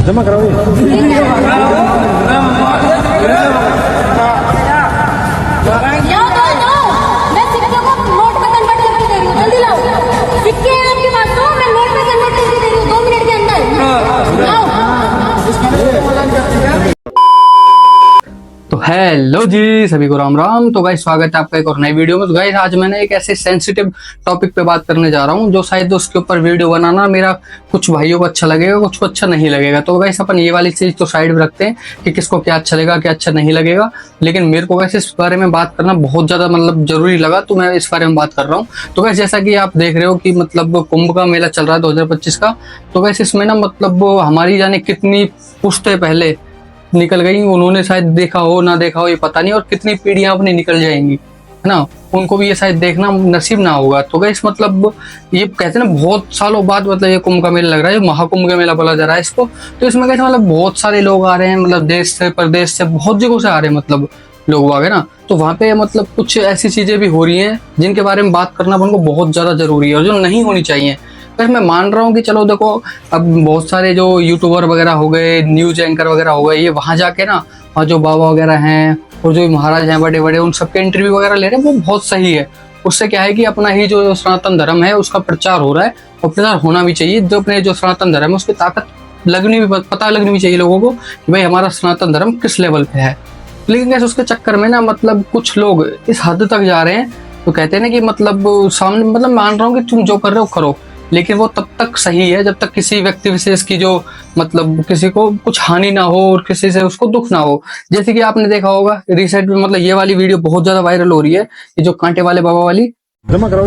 जमा कराओ। मैं सिक्के को नोट में कन्वर्ट करके दे रही हूँ, जल्दी लाओ। सिक्के हैं आपके पास तो मैं नोट में कन्वर्ट करके दे रही हूँ 2 मिनट के अंदर। लाओ। तो हेलो जी, सभी को राम राम। तो गाइस स्वागत है आपका एक और नई वीडियो में। तो गाइस आज मैंने एक ऐसे सेंसिटिव टॉपिक पे बात करने जा रहा हूँ जो शायद उसके ऊपर वीडियो बनाना मेरा कुछ भाइयों को अच्छा लगेगा, कुछ को अच्छा नहीं लगेगा। तो गाइस अपन ये वाली चीज तो साइड में रखते हैं कि किसको क्या अच्छा लगेगा क्या अच्छा नहीं लगेगा, लेकिन मेरे को वैसे इस बारे में बात करना बहुत ज्यादा मतलब जरूरी लगा, तो मैं इस बारे में बात कर रहा हूँ। तो गाइस जैसा कि आप देख रहे हो कि मतलब कुंभ का मेला चल रहा है 2025 का। तो गाइस इसमें ना मतलब हमारी जाने कितनी पुश्तें पहले निकल गई, उन्होंने शायद देखा हो ना देखा हो ये पता नहीं, और कितनी पीढ़ियां अपनी निकल जाएंगी, है ना, उनको भी ये शायद देखना नसीब ना होगा। तो गाइस मतलब ये कहते हैं ना बहुत सालों बाद मतलब ये कुंभ का मेला लग रहा है, महाकुंभ का मेला बोला जा रहा है इसको। तो इसमें कहते हैं मतलब बहुत सारे लोग आ रहे हैं, मतलब देश से प्रदेश से बहुत जगहों से आ रहे हैं मतलब लोग आ गए ना। तो वहाँ पे मतलब कुछ ऐसी चीजें भी हो रही हैं जिनके बारे में बात करना अपन को बहुत ज्यादा जरूरी है और जो नहीं होनी चाहिए। वैसे मैं मान रहा हूँ कि चलो देखो अब बहुत सारे जो यूट्यूबर वगैरह हो गए, न्यूज एंकर वगैरह हो गए, ये वहां जाके ना और जो बाबा वगैरह हैं और जो महाराज हैं बड़े बड़े, उन सबके इंटरव्यू वगैरह ले रहे हैं, वो बहुत सही है। उससे क्या है कि अपना ही जो सनातन धर्म है उसका प्रचार हो रहा है और प्रचार होना भी चाहिए। जो अपने जो सनातन धर्म है उसकी ताकत लगनी भी, पता लगनी भी चाहिए लोगों को कि भाई हमारा सनातन धर्म किस लेवल पे है। लेकिन कैसे उसके चक्कर में ना मतलब कुछ लोग इस हद तक जा रहे हैं, तो कहते हैं ना कि मतलब सामने मतलब मान रहा हूँ कि तुम जो कर रहे हो करो, लेकिन वो तब तक सही है जब तक किसी व्यक्ति विशेष की जो मतलब किसी को कुछ हानि ना हो और किसी से उसको दुख ना हो। जैसे कि आपने देखा होगा रिसेंट में मतलब ये वाली वीडियो बहुत ज्यादा वायरल हो रही है, ये जो कांटे वाले बाबा वाली। जमा कराओ।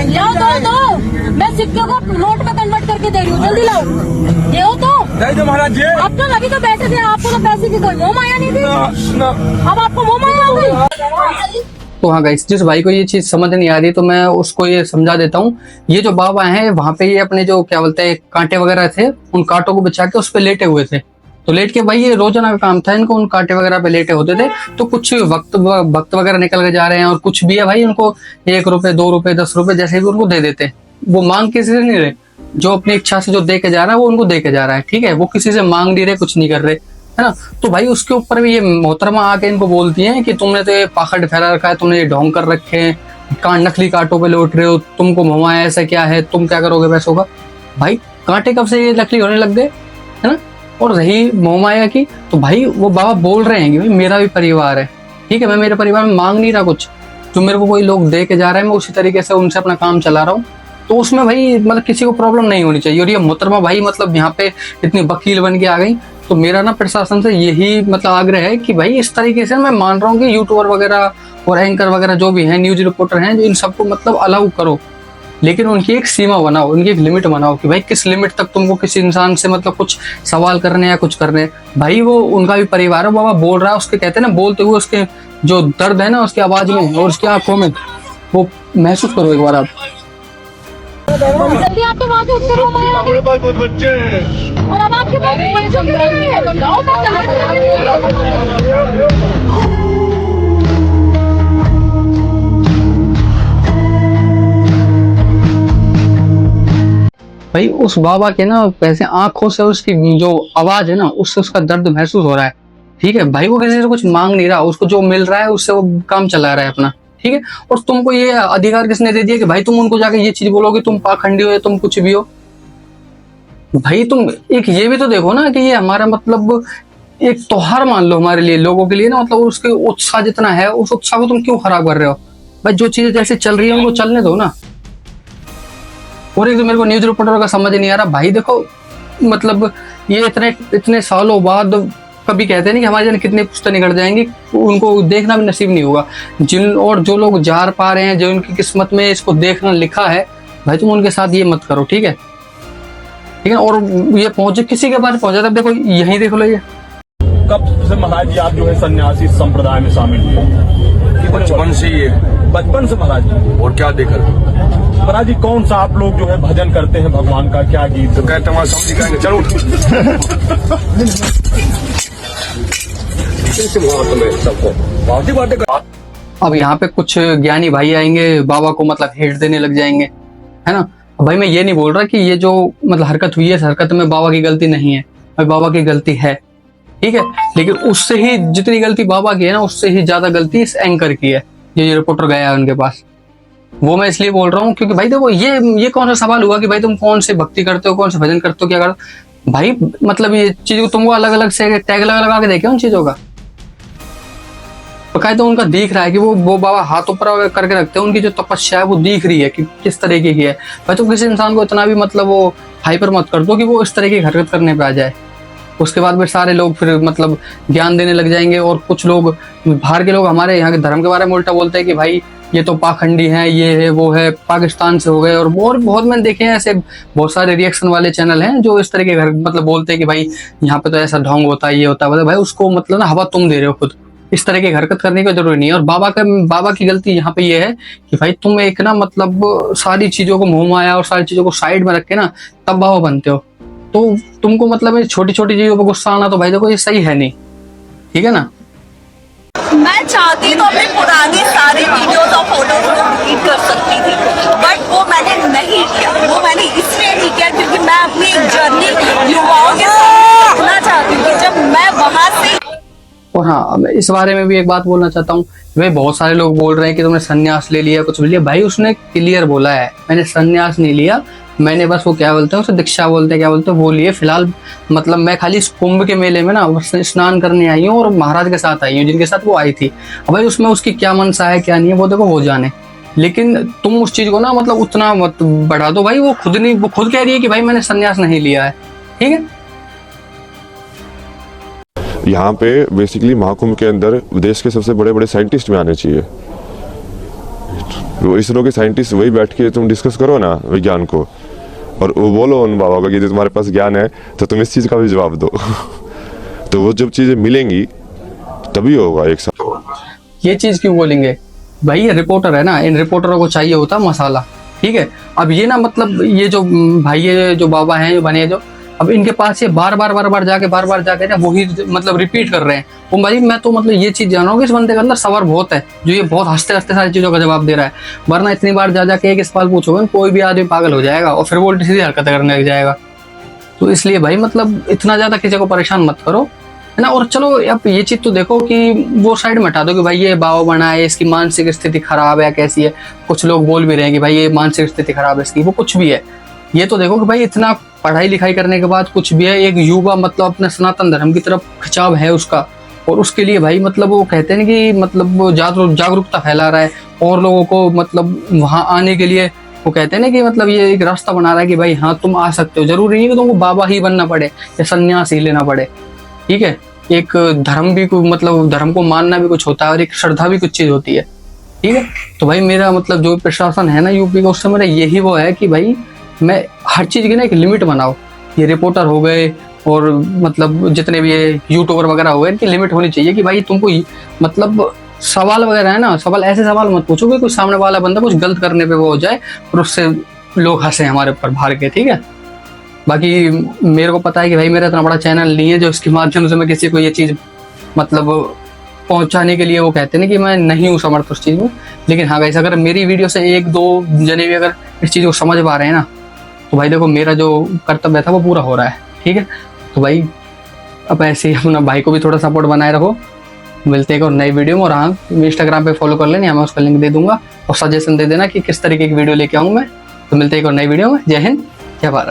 लाओ दो। मैं सिक्के को नोट में कन्वर्ट करके दे रही हूँ, जल्दी लाओ। ये हो तो महाराज जी आप तो अभी तो पैसे थे, आपको तो पैसे की कोई मोह माया नहीं थी, अब आपको मोह माया हो गई। तो हाँ गाइस, जिस भाई को ये चीज समझ नहीं आ रही तो मैं उसको ये समझा देता हूँ। ये जो बाबा हैं वहां पे ये अपने जो क्या बोलते हैं कांटे वगैरह थे, उन कांटों को बचा के उस पे लेटे हुए थे। तो लेट के भाई ये रोजाना का काम था इनको, उन कांटे वगैरह पे लेटे होते थे। तो कुछ वक्त वगैरह निकल के जा रहे हैं और कुछ भी है भाई उनको 1 रुपए 2 रुपए 10 रुपए जैसे भी उनको दे देते। वो मांग किसी से नहीं रहे, जो अपनी इच्छा से जो दे के जा रहा है वो उनको दे के जा रहा है, ठीक है। वो किसी से मांग नहीं रहे, कुछ नहीं कर रहे, है ना। तो भाई उसके ऊपर भी ये मोहतरमा आके इनको बोलती हैं कि तुमने तो ये पाखंड फैला रखा है, तुमने ये ढोंग कर रखे हैं, नकली कांटों पे लौट रहे हो, तुमको मोहमाया ऐसा क्या है, तुम क्या करोगे पैसों का। भाई कांटे कब से ये नकली होने लग गए, है ना। और रही मोहमाया की, तो भाई वो बाबा बोल रहे हैं कि भाई मेरा भी परिवार है, ठीक है, मैं मेरे परिवार में मांग नहीं रहा कुछ, जो मेरे को कोई लोग दे के जा रहे हैं मैं उसी तरीके से उनसे अपना काम चला रहा हूँ। तो उसमें भाई मतलब किसी को प्रॉब्लम नहीं होनी चाहिए। और ये मोहतरमा भाई मतलब यहाँ पे इतनी वकील बन के आ गई। तो मेरा ना प्रशासन से यही मतलब आग्रह है कि भाई इस तरीके से मैं मान रहा हूँ कि यूट्यूबर वगैरह और एंकर वगैरह जो भी हैं, न्यूज रिपोर्टर हैं, जो इन सबको मतलब अलाउ करो, लेकिन उनकी एक सीमा बनाओ, उनकी एक लिमिट बनाओ कि भाई किस लिमिट तक तुमको किसी इंसान से मतलब कुछ सवाल करने या कुछ करने। भाई वो उनका भी परिवार है, बाबा बोल रहा है, उसके कहते हैं ना बोलते हुए उसके जो दर्द है ना उसकी आवाज में और उसकी आंखों में, वो महसूस करो एक बार आप। जल्दी आपके वहाँ से उत्तर हो माया हमारे पास बहुत बच्चे हैं और अब आपके पास बच्चों की नहीं है। लाओ मैं भाई उस बाबा के ना वैसे आंखों से उसकी जो आवाज है ना उससे उसका दर्द महसूस हो रहा है, ठीक है। भाई वो किसी से कुछ मांग नहीं रहा, उसको जो मिल रहा है उससे वो काम चला रहा है अपना, ठीक है। और तुमको ये अधिकार किसने दे दिया कि भाई तुम उनको जाके ये चीज बोलोगे तुम पाखंडी हो या तुम कुछ भी हो। भाई तुम एक ये भी तो देखो ना कि ये हमारा मतलब एक त्योहार मान लो हमारे लिए, लोगों के लिए ना, मतलब उसके उत्साह जितना है उस उत्साह को तुम क्यों खराब कर रहे हो। भाई जो चीजें जैसे चल रही है उनको चलने दो ना। और एक तो मेरे को न्यूज रिपोर्टर का समझ नहीं आ रहा भाई, देखो मतलब ये इतने सालों बाद कभी कहते नहीं कि हमारे जन कितने पुश्तें निकल जाएंगी, उनको देखना भी नसीब नहीं होगा। जिन और जो लोग जार पा रहे हैं, जो उनकी किस्मत में इसको देखना लिखा है, भाई तुम उनके साथ ये मत करो, ठीक है, ठीक है। और ये पहुंचे किसी के पास पहुंचा, तब देखो यहीं देख लो ये कब से महाराज जी आप जो है सन्यासी संप्रदाय में शामिल हुए? बचपन से ही है। बचपन से महाराज जी? और क्या देखा महाराज जी कौन सा आप लोग जो है भजन करते हैं भगवान का, क्या गीत? तो कहते हमारे समझ गए, चलो सबको बातें। अब यहाँ पे कुछ ज्ञानी भाई आएंगे, बाबा को मतलब हेट देने लग जाएंगे, है ना। भाई मैं ये नहीं बोल रहा कि ये जो मतलब हरकत हुई है, इस हरकत में बाबा की गलती नहीं है, भाई बाबा की गलती है, ठीक है, लेकिन उससे ही जितनी गलती बाबा की है ना, उससे ही ज्यादा गलती इस एंकर की है, ये रिपोर्टर गया है उनके पास। वो मैं इसलिए बोल रहा हूँ क्योंकि भाई देखो ये कौन सा सवाल हुआ कि भाई तुम कौन से भक्ति करते हो, कौन से भजन करते हो, क्या करते हो भाई, मतलब ये चीज को तुमको अलग अलग से टैग लगा के देखे उन चीजों का। तो उनका दिख रहा है कि वो बाबा हाथ ऊपर करके रखते हैं, उनकी जो तपस्या है वो दिख रही है कि किस तरीके की है। भाई तुम किसी इंसान को इतना भी मतलब वो हाइपर मत कर दो कि वो इस तरह की हरकत करने पे आ जाए। उसके बाद फिर सारे लोग फिर मतलब ज्ञान देने लग जाएंगे, और कुछ लोग बाहर के लोग हमारे यहाँ के धर्म के बारे में उल्टा बोलते हैं कि भाई ये तो पाखंडी है, ये है वो है, पाकिस्तान से हो गए, और बहुत मैंने देखे हैं ऐसे बहुत सारे रिएक्शन वाले चैनल हैं जो इस तरह के घर मतलब बोलते हैं कि भाई यहाँ पे तो ऐसा ढोंग होता है, ये होता है। भाई उसको मतलब ना हवा तुम दे रहे हो खुद, इस तरह की हरकत करने की जरूरी नहीं है। और बाबा की गलती यहाँ पे ये है कि भाई तुम एक ना मतलब सारी चीजों को मुंह माया और सारी चीजों को साइड में रख के ना तब बाबा बनते हो, तो तुमको मतलब छोटी छोटी चीजों पर गुस्सा आना, तो भाई देखो ये सही है नहीं, ठीक है ना। मैं चाहती तो अपनी पुरानी सारी वीडियोस और फोटोज को डिलीट कर सकती थी, बट वो मैंने नहीं किया। वो मैंने इसलिए नहीं किया क्योंकि मैं अपनी एक जर्नी युवाओं के साथ करना चाहती हूँ कि जब मैं वहां से। और हाँ, मैं इस बारे में भी एक बात बोलना चाहता हूँ, भाई बहुत सारे लोग बोल रहे हैं कि तुमने संन्यास ले लिया, कुछ भी लिया। भाई उसने क्लियर बोला है मैंने संन्यास नहीं लिया, मैंने बस वो क्या बोलते हैं उसे दीक्षा बोलते हैं, क्या बोलते हैं वो लिए। फिलहाल मतलब मैं खाली इस कुंभ के मेले में ना स्नान करने आई हूँ और महाराज के साथ आई हूँ जिनके साथ वो आई थी। अब भाई उसमें उसकी क्या मनसा है क्या नहीं है वो देखो वो जाने, लेकिन तुम उस चीज को ना मतलब उतना मत बढ़ा दो। भाई वो खुद कह रही है कि भाई मैंने संन्यास नहीं लिया है, ठीक है। यहाँ पे बेसिकली महाकुंभ के अंदर देश के सबसे बड़े बड़े साइंटिस्ट में आने चाहिए। वो इसरो के साइंटिस्ट वही बैठ के तुम डिस्कस करो ना विज्ञान को, और वो बोलो उन बाबा को कि जो तुम्हारे पास ज्ञान है तो तुम इस चीज का भी जवाब दो। तो वो जब चीजें मिलेंगी तभी होगा एक साथ। ये चीज क्यों बोलेंगे भाई, ये रिपोर्टर है ना, इन रिपोर्टरों को चाहिए होता मसाला, ठीक है। अब ये ना मतलब ये जो भाई ये जो बाबा हैं जो बने जो, अब इनके पास ये बार बार जाके ना वही मतलब रिपीट कर रहे हैं। वो भाई मैं तो मतलब ये चीज जान रहा हूँ कि इस बंदे के अंदर सबर बहुत है, जो ये बहुत हंसते हंसते सारी चीजों का जवाब दे रहा है। वरना इतनी बार जाके एक सवाल पूछोगे कोई भी आदमी पागल हो जाएगा और फिर वो उल्टी सीधी हरकतें करने लग जाएगा। तो इसलिए भाई मतलब इतना ज्यादा किसी को परेशान मत करो, है ना। और चलो अब ये चीज तो देखो कि वो साइड में हटा दो कि भाई ये बाबा बना है, इसकी मानसिक स्थिति खराब है, कैसी है। कुछ लोग बोल भी रहे हैं कि भाई ये मानसिक स्थिति खराब है इसकी, वो कुछ भी है। ये तो देखो कि भाई इतना पढ़ाई लिखाई करने के बाद कुछ भी है, एक युवा मतलब अपने सनातन धर्म की तरफ खिंचाव है उसका, और उसके लिए भाई मतलब वो कहते हैं कि मतलब वो जागरूकता फैला रहा है और लोगों को मतलब वहां आने के लिए वो कहते हैं ना कि मतलब ये एक रास्ता बना रहा है कि भाई हाँ तुम आ सकते हो। जरूरी नहीं है कि तुमको बाबा ही बनना पड़े या संन्यास ही लेना पड़े, ठीक है। एक धर्म भी मतलब धर्म को मानना भी कुछ होता है और एक श्रद्धा भी कुछ चीज होती है, ठीक है। तो भाई मेरा मतलब जो प्रशासन है ना यूपी का, उससे मेरा यही वो है कि भाई मैं हर चीज की ना एक लिमिट बनाओ। ये रिपोर्टर हो गए और मतलब जितने भी ये यूट्यूबर वगैरह हो गए, इनकी लिमिट होनी चाहिए कि भाई तुमको मतलब सवाल वगैरह है ना, सवाल ऐसे सवाल मत पूछो कि कोई सामने वाला बंदा कुछ गलत करने पे वो हो जाए और उससे लोग हंसे हमारे ऊपर भार के, ठीक है। बाकी मेरे को पता है कि भाई मेरा इतना बड़ा चैनल नहीं है जो इसके माध्यम से मैं किसी को ये चीज मतलब पहुंचाने के लिए वो कहते हैं कि मैं नहीं हूँ समर्थ उस चीज में। लेकिन हाँ गाइस, अगर मेरी वीडियो से एक दो जने भी अगर इस चीज को समझ पा रहे हैं ना, तो भाई देखो मेरा जो कर्तव्य था वो पूरा हो रहा है, ठीक है। तो भाई अब ऐसे ही अपना भाई को भी थोड़ा सपोर्ट बनाए रखो। मिलते हैं एक और नई वीडियो में। और हाँ, इंस्टाग्राम पे फॉलो कर लेना, मैं उसका लिंक दे दूंगा, और सजेशन दे देना कि किस तरीके की वीडियो लेके आऊँ मैं। तो मिलते हैं एक और नई वीडियो में। जय हिंद, जय भारत।